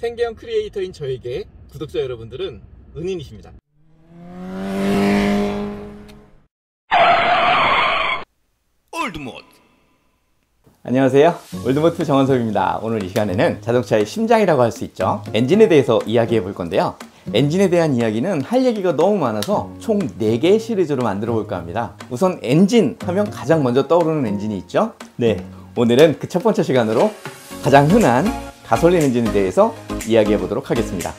생계형 크리에이터인 저에게 구독자 여러분들은 은인이십니다. 올드모드. 안녕하세요, 올드모트 정원섭입니다. 오늘 이 시간에는 자동차의 심장이라고 할 수 있죠, 엔진에 대해서 이야기해 볼 건데요. 엔진에 대한 이야기는 할 얘기가 너무 많아서 총 4개의 시리즈로 만들어 볼까 합니다. 우선 엔진 하면 가장 먼저 떠오르는 엔진이 있죠. 네, 오늘은 그 첫 번째 시간으로 가장 흔한 가솔린 엔진에 대해서 이야기해 보도록 하겠습니다.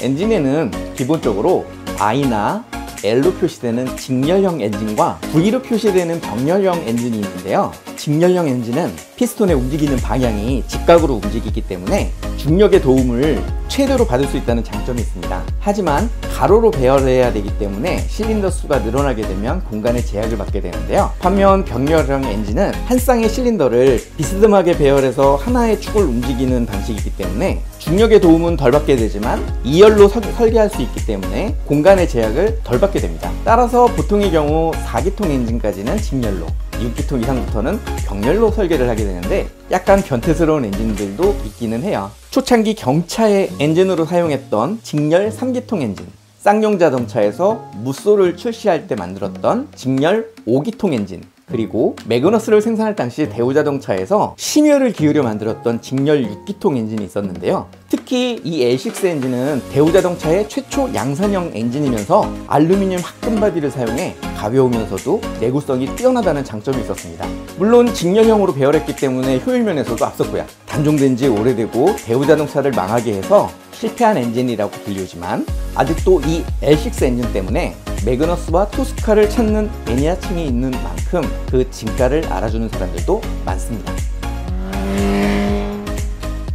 엔진에는 기본적으로 I나 L로 표시되는 직렬형 엔진과 V로 표시되는 병렬형 엔진이 있는데요. 직렬형 엔진은 피스톤의 움직이는 방향이 직각으로 움직이기 때문에 중력의 도움을 최대로 받을 수 있다는 장점이 있습니다. 하지만 가로로 배열해야 되기 때문에 실린더 수가 늘어나게 되면 공간의 제약을 받게 되는데요. 반면 병렬형 엔진은 한 쌍의 실린더를 비스듬하게 배열해서 하나의 축을 움직이는 방식이기 때문에 중력의 도움은 덜 받게 되지만 2열로 설계할 수 있기 때문에 공간의 제약을 덜 받게 됩니다. 따라서 보통의 경우 4기통 엔진까지는 직렬로, 6기통 이상부터는 병렬로 설계를 하게 되는데 약간 변태스러운 엔진들도 있기는 해요. 초창기 경차의 엔진으로 사용했던 직렬 3기통 엔진, 쌍용 자동차에서 무쏘를 출시할 때 만들었던 직렬 5기통 엔진, 그리고 매그너스를 생산할 당시 대우자동차에서 심혈을 기울여 만들었던 직렬 6기통 엔진이 있었는데요. 특히 이 L6 엔진은 대우자동차의 최초 양산형 엔진이면서 알루미늄 합금 바디를 사용해 가벼우면서도 내구성이 뛰어나다는 장점이 있었습니다. 물론 직렬형으로 배열했기 때문에 효율면에서도 앞섰고요. 단종된 지 오래되고 대우자동차를 망하게 해서 실패한 엔진이라고 불리우지만 아직도 이 L6 엔진 때문에 매그너스와 토스카를 찾는 매니아층이 있는 만큼 그 진가를 알아주는 사람들도 많습니다.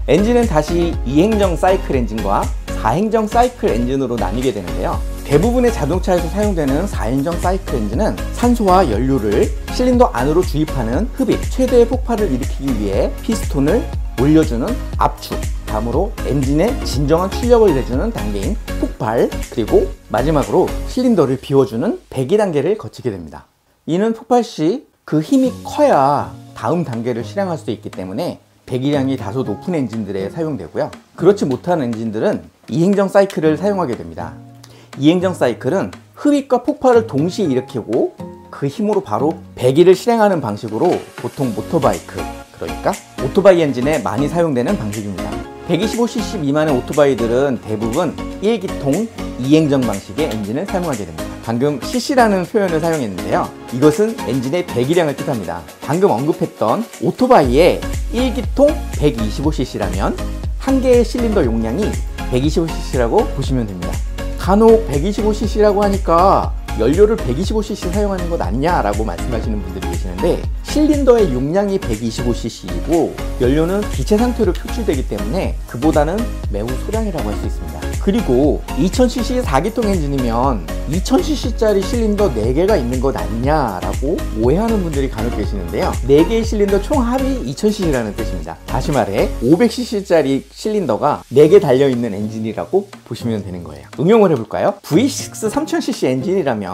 엔진은 다시 2행정 사이클 엔진과 4행정 사이클 엔진으로 나뉘게 되는데요. 대부분의 자동차에서 사용되는 4행정 사이클 엔진은 산소와 연료를 실린더 안으로 주입하는 흡입, 최대의 폭발을 일으키기 위해 피스톤을 올려주는 압축, 다음으로 엔진에 진정한 출력을 내주는 단계인 폭발, 그리고 마지막으로 실린더를 비워주는 배기 단계를 거치게 됩니다. 이는 폭발 시 그 힘이 커야 다음 단계를 실행할 수 있기 때문에 배기량이 다소 높은 엔진들에 사용되고요. 그렇지 못한 엔진들은 2행정 사이클을 사용하게 됩니다. 2행정 사이클은 흡입과 폭발을 동시에 일으키고 그 힘으로 바로 배기를 실행하는 방식으로 보통 모터바이크, 그러니까 오토바이 엔진에 많이 사용되는 방식입니다. 125cc 미만의 오토바이들은 대부분 1기통 2행정 방식의 엔진을 사용하게 됩니다. 방금 cc라는 표현을 사용했는데요. 이것은 엔진의 배기량을 뜻합니다. 방금 언급했던 오토바이의 1기통 125cc라면 한 개의 실린더 용량이 125cc라고 보시면 됩니다. 간혹 125cc라고 하니까 연료를 125cc 사용하는 것 아니냐 라고 말씀하시는 분들이 계시는데, 실린더의 용량이 125cc이고 연료는 기체 상태로 표출되기 때문에 그보다는 매우 소량이라고 할 수 있습니다. 그리고 2000cc 4기통 엔진이면 2000cc짜리 실린더 4개가 있는 것 아니냐 라고 오해하는 분들이 간혹 계시는데요. 4개의 실린더 총 합이 2000cc라는 뜻입니다. 다시 말해 500cc짜리 실린더가 4개 달려있는 엔진이라고 보시면 되는 거예요. 응용을 해볼까요? V6 3000cc 엔진이라면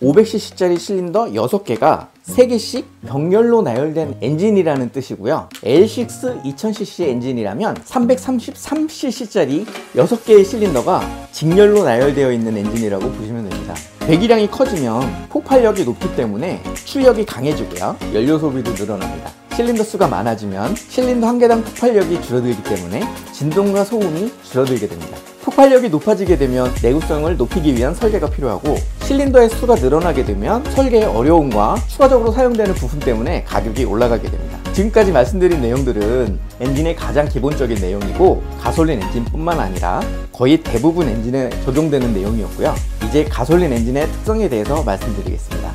500cc짜리 실린더 6개가 3개씩 병렬로 나열된 엔진이라는 뜻이고요. L6 2000cc 엔진이라면 333cc짜리 6개의 실린더가 직렬로 나열되어 있는 엔진이라고 보시면 됩니다. 배기량이 커지면 폭발력이 높기 때문에 출력이 강해지고요. 연료 소비도 늘어납니다. 실린더 수가 많아지면 실린더 한 개당 폭발력이 줄어들기 때문에 진동과 소음이 줄어들게 됩니다. 폭발력이 높아지게 되면 내구성을 높이기 위한 설계가 필요하고, 실린더의 수가 늘어나게 되면 설계의 어려움과 추가적으로 사용되는 부품 때문에 가격이 올라가게 됩니다. 지금까지 말씀드린 내용들은 엔진의 가장 기본적인 내용이고 가솔린 엔진뿐만 아니라 거의 대부분 엔진에 적용되는 내용이었고요. 이제 가솔린 엔진의 특성에 대해서 말씀드리겠습니다.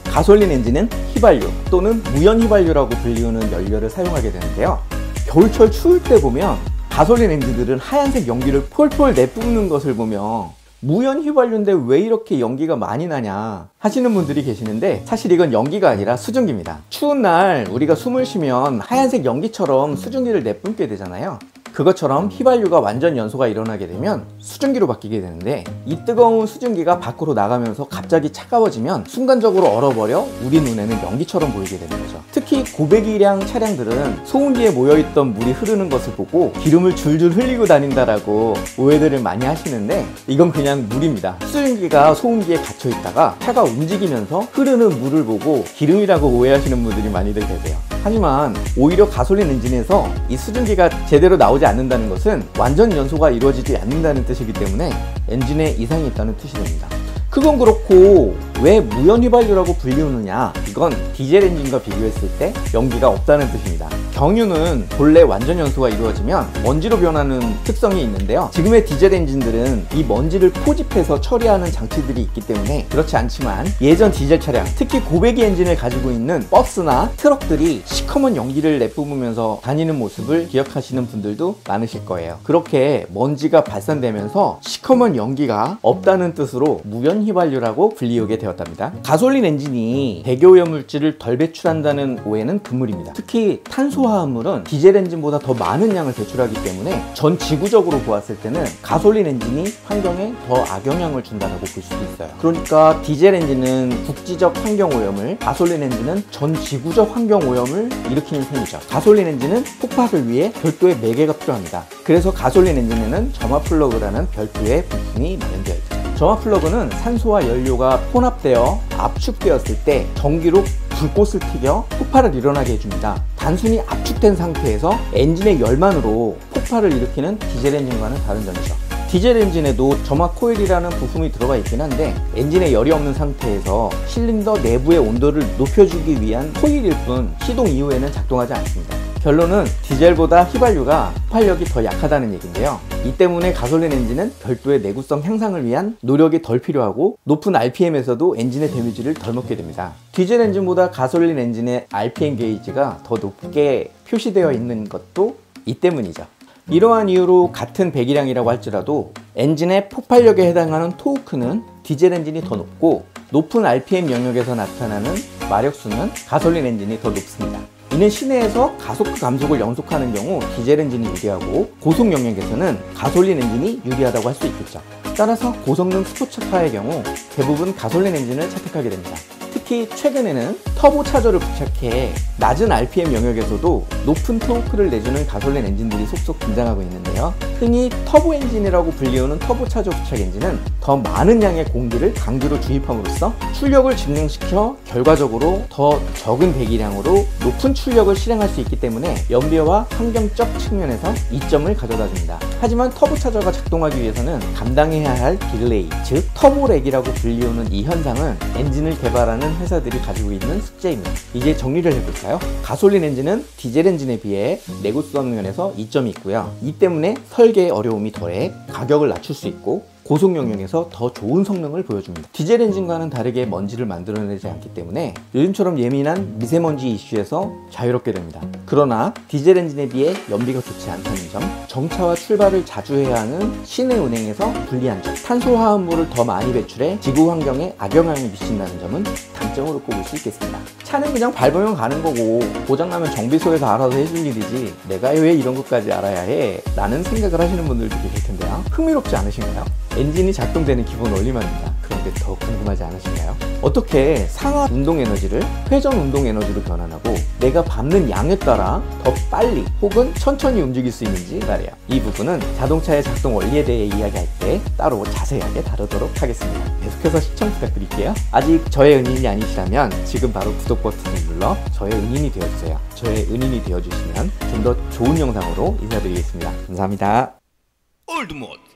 가솔린 엔진은 휘발유 또는 무연 휘발유라고 불리우는 연료를 사용하게 되는데요. 겨울철 추울 때 보면 가솔린 엔진들은 하얀색 연기를 폴폴 내뿜는 것을 보며 무연 휘발유인데 왜 이렇게 연기가 많이 나냐 하시는 분들이 계시는데, 사실 이건 연기가 아니라 수증기입니다. 추운 날 우리가 숨을 쉬면 하얀색 연기처럼 수증기를 내뿜게 되잖아요. 그것처럼 휘발유가 완전 연소가 일어나게 되면 수증기로 바뀌게 되는데, 이 뜨거운 수증기가 밖으로 나가면서 갑자기 차가워지면 순간적으로 얼어버려 우리 눈에는 연기처럼 보이게 되는 거죠. 특히 고배기량 차량들은 소음기에 모여있던 물이 흐르는 것을 보고 기름을 줄줄 흘리고 다닌다라고 오해들을 많이 하시는데, 이건 그냥 물입니다. 수증기가 소음기에 갇혀 있다가 차가 움직이면서 흐르는 물을 보고 기름이라고 오해하시는 분들이 많이들 계세요. 하지만 오히려 가솔린 엔진에서 이 수증기가 제대로 나오지 않는다는 것은 완전 연소가 이루어지지 않는다는 뜻이기 때문에 엔진에 이상이 있다는 뜻이 됩니다. 그건 그렇고 왜 무연휘발유라고 불리우느냐? 이건 디젤 엔진과 비교했을 때 연기가 없다는 뜻입니다. 경유는 본래 완전 연소가 이루어지면 먼지로 변하는 특성이 있는데요, 지금의 디젤 엔진들은 이 먼지를 포집해서 처리하는 장치들이 있기 때문에 그렇지 않지만, 예전 디젤 차량, 특히 고배기 엔진을 가지고 있는 버스나 트럭들이 시커먼 연기를 내뿜으면서 다니는 모습을 기억하시는 분들도 많으실 거예요. 그렇게 먼지가 발산되면서 시커먼 연기가 없다는 뜻으로 무연휘발유라고 불리우게 되었답니다. 가솔린 엔진이 대기오염물질을 덜 배출한다는 오해는 금물입니다. 특히 탄소화합물은 디젤 엔진보다 더 많은 양을 배출하기 때문에 전 지구적으로 보았을 때는 가솔린 엔진이 환경에 더 악영향을 준다고 볼 수도 있어요. 그러니까 디젤 엔진은 국지적 환경오염을, 가솔린 엔진은 전 지구적 환경오염을 일으키는 셈이죠. 가솔린 엔진은 폭발을 위해 별도의 매개가 필요합니다. 그래서 가솔린 엔진에는 점화 플러그라는 별도의 부품이 마련되어 있죠. 점화 플러그는 산소와 연료가 혼합되어 압축되었을 때 전기로 불꽃을 튀겨 폭발을 일어나게 해줍니다. 단순히 압축된 상태에서 엔진의 열만으로 폭발을 일으키는 디젤 엔진과는 다른 점이죠. 디젤 엔진에도 점화 코일이라는 부품이 들어가 있긴 한데, 엔진에 열이 없는 상태에서 실린더 내부의 온도를 높여주기 위한 코일일 뿐 시동 이후에는 작동하지 않습니다. 결론은 디젤보다 휘발유가 폭발력이 더 약하다는 얘기인데요, 이 때문에 가솔린 엔진은 별도의 내구성 향상을 위한 노력이 덜 필요하고 높은 RPM에서도 엔진의 데미지를 덜 먹게 됩니다. 디젤 엔진보다 가솔린 엔진의 RPM 게이지가 더 높게 표시되어 있는 것도 이 때문이죠. 이러한 이유로 같은 배기량이라고 할지라도 엔진의 폭발력에 해당하는 토크는 디젤 엔진이 더 높고, 높은 RPM 영역에서 나타나는 마력수는 가솔린 엔진이 더 높습니다. 이는 시내에서 가속 감속을 연속하는 경우 디젤 엔진이 유리하고, 고속 영역에서는 가솔린 엔진이 유리하다고 할 수 있겠죠. 따라서 고성능 스포츠카의 경우 대부분 가솔린 엔진을 채택하게 됩니다. 특히 최근에는 터보 차저를 부착해 낮은 RPM 영역에서도 높은 토크를 내주는 가솔린 엔진들이 속속 등장하고 있는데요, 흔히 터보 엔진이라고 불리우는 터보 차저 부착 엔진은 더 많은 양의 공기를 강제로 주입함으로써 출력을 증명시켜 결과적으로 더 적은 배기량으로 높은 출력을 실행할 수 있기 때문에 연비와 환경적 측면에서 이점을 가져다 줍니다. 하지만 터보 차저가 작동하기 위해서는 감당해야 할 딜레이, 즉 터보렉이라고 불리우는 이 현상은 엔진을 개발하는 회사들이 가지고 있는 숙제입니다. 이제 정리를 해볼까요? 가솔린 엔진은 디젤 엔진에 비해 내구성 면에서 이점이 있고요, 이 때문에 설계의 어려움이 덜해 가격을 낮출 수 있고 고속 영역에서 더 좋은 성능을 보여줍니다. 디젤 엔진과는 다르게 먼지를 만들어내지 않기 때문에 요즘처럼 예민한 미세먼지 이슈에서 자유롭게 됩니다. 그러나 디젤 엔진에 비해 연비가 좋지 않다는 점, 정차와 출발을 자주 해야 하는 시내 운행에서 불리한 점, 탄소화합물을 더 많이 배출해 지구 환경에 악영향을 미친다는 점은 단점으로 꼽을 수 있겠습니다. 차는 그냥 밟으면 가는 거고 고장나면 정비소에서 알아서 해줄 일이지 내가 왜 이런 것까지 알아야 해? 라는 생각을 하시는 분들도 계실 텐데요, 흥미롭지 않으신가요? 엔진이 작동되는 기본 원리만입니다. 그런데 더 궁금하지 않으신가요? 어떻게 상하 운동 에너지를 회전 운동 에너지로 변환하고 내가 밟는 양에 따라 더 빨리 혹은 천천히 움직일 수 있는지 말이에요. 이 부분은 자동차의 작동 원리에 대해 이야기할 때 따로 자세하게 다루도록 하겠습니다. 계속해서 시청 부탁드릴게요. 아직 저의 은인이 아니시라면 지금 바로 구독 버튼을 눌러 저의 은인이 되어주세요. 저의 은인이 되어주시면 좀 더 좋은 영상으로 인사드리겠습니다. 감사합니다. 올드모드